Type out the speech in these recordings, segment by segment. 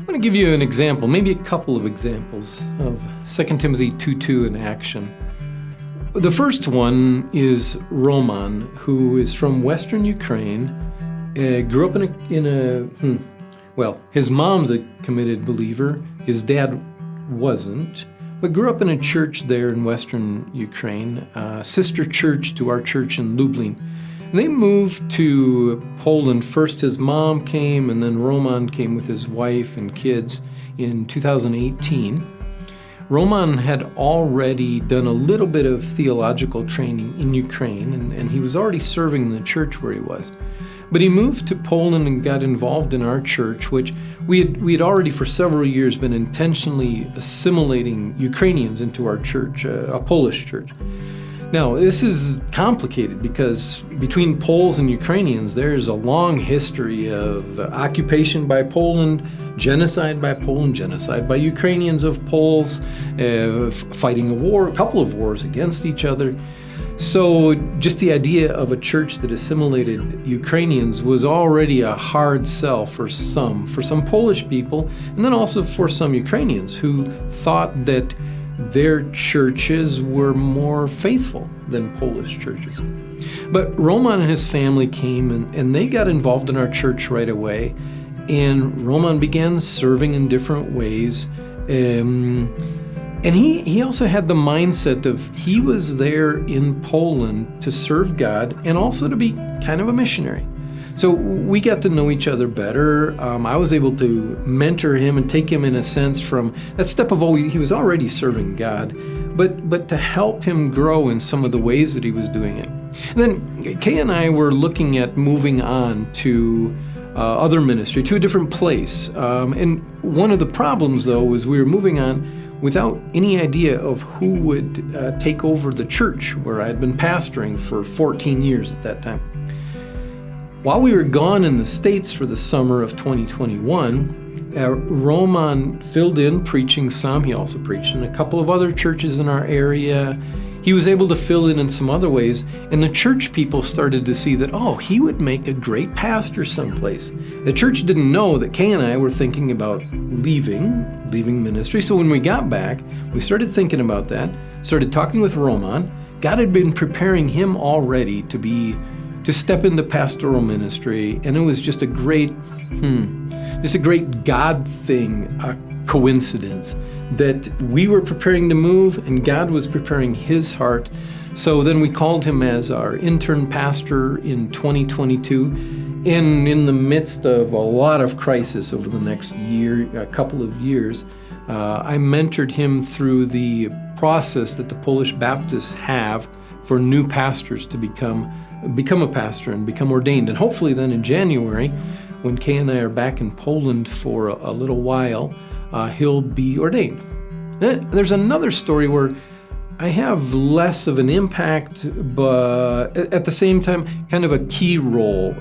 I'm going to give you an example, maybe a couple of examples of 2 Timothy 2:2 in action. The first one is Roman, who is from Western Ukraine, grew up his mom's a committed believer, his dad wasn't, but grew up in a church there in Western Ukraine, a sister church to our church in Lublin. And they moved to Poland. First his mom came, and then Roman came with his wife and kids in 2018. Roman had already done a little bit of theological training in Ukraine, and he was already serving in the church where he was. But he moved to Poland and got involved in our church, which we had already for several years been intentionally assimilating Ukrainians into our church, a Polish church. Now, this is complicated because between Poles and Ukrainians, there's a long history of occupation by Poland, genocide by Poland, genocide by Ukrainians of Poles, fighting a couple of wars against each other. So just the idea of a church that assimilated Ukrainians was already a hard sell for some Polish people, and then also for some Ukrainians who thought that their churches were more faithful than Polish churches. But Roman and his family came and they got involved in our church right away, and Roman began serving in different ways. And he also had the mindset of he was there in Poland to serve God and also to be kind of a missionary. So we got to know each other better. I was able to mentor him and take him in a sense from that step of, he was already serving God, but to help him grow in some of the ways that he was doing it. And then Kay and I were looking at moving on to other ministry, to a different place. And one of the problems, though, was we were moving on without any idea of who would take over the church where I had been pastoring for 14 years at that time. While we were gone in the States for the summer of 2021, Roman filled in preaching some. He also preached in a couple of other churches in our area. He was able to fill in some other ways, and the church people started to see that, he would make a great pastor someplace. The church didn't know that Kay and I were thinking about leaving ministry. So when we got back, we started thinking about that, started talking with Roman. God had been preparing him already to step into pastoral ministry, and it was just a great God thing, a coincidence that we were preparing to move and God was preparing his heart. So then we called him as our intern pastor in 2022, and in the midst of a lot of crisis over the next couple of years, I mentored him through the process that the Polish Baptists have for new pastors to become a pastor and become ordained. And hopefully then in January, when Kay and I are back in Poland for a little while, he'll be ordained. There's another story where I have less of an impact, but at the same time, kind of a key role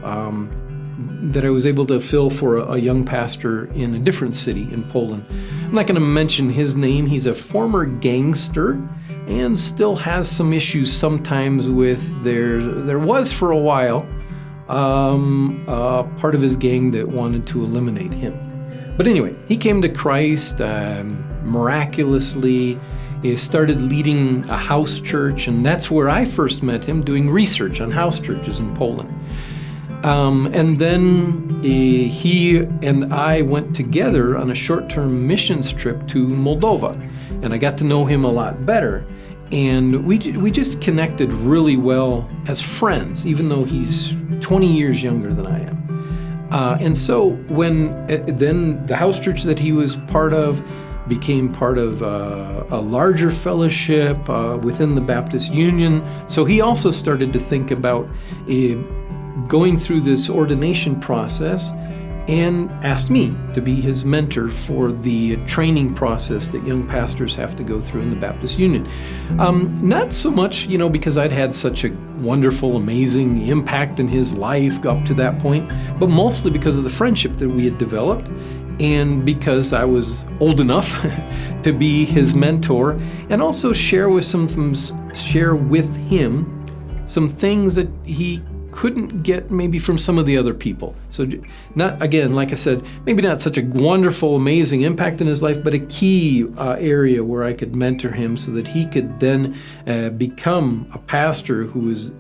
that I was able to fill for a young pastor in a different city in Poland. I'm not going to mention his name. He's a former gangster and still has some issues sometimes with there was for a while part of his gang that wanted to eliminate him. But anyway, he came to Christ miraculously. He started leading a house church, and that's where I first met him, doing research on house churches in Poland. And then he and I went together on a short-term missions trip to Moldova, and I got to know him a lot better. And we just connected really well as friends, even though he's 20 years younger than I am. And so when then the house church that he was part of became part of a larger fellowship within the Baptist Union. So he also started to think about going through this ordination process and asked me to be his mentor for the training process that young pastors have to go through in the Baptist Union. Not so much, because I'd had such a wonderful, amazing impact in his life up to that point, but mostly because of the friendship that we had developed, and because I was old enough to be his mentor, and also share with him some things that he couldn't get maybe from some of the other people. So not, again, like I said, maybe not such a wonderful, amazing impact in his life, but a key area where I could mentor him so that he could then become a pastor who was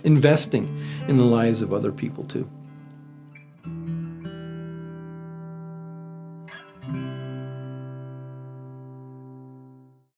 investing in the lives of other people too.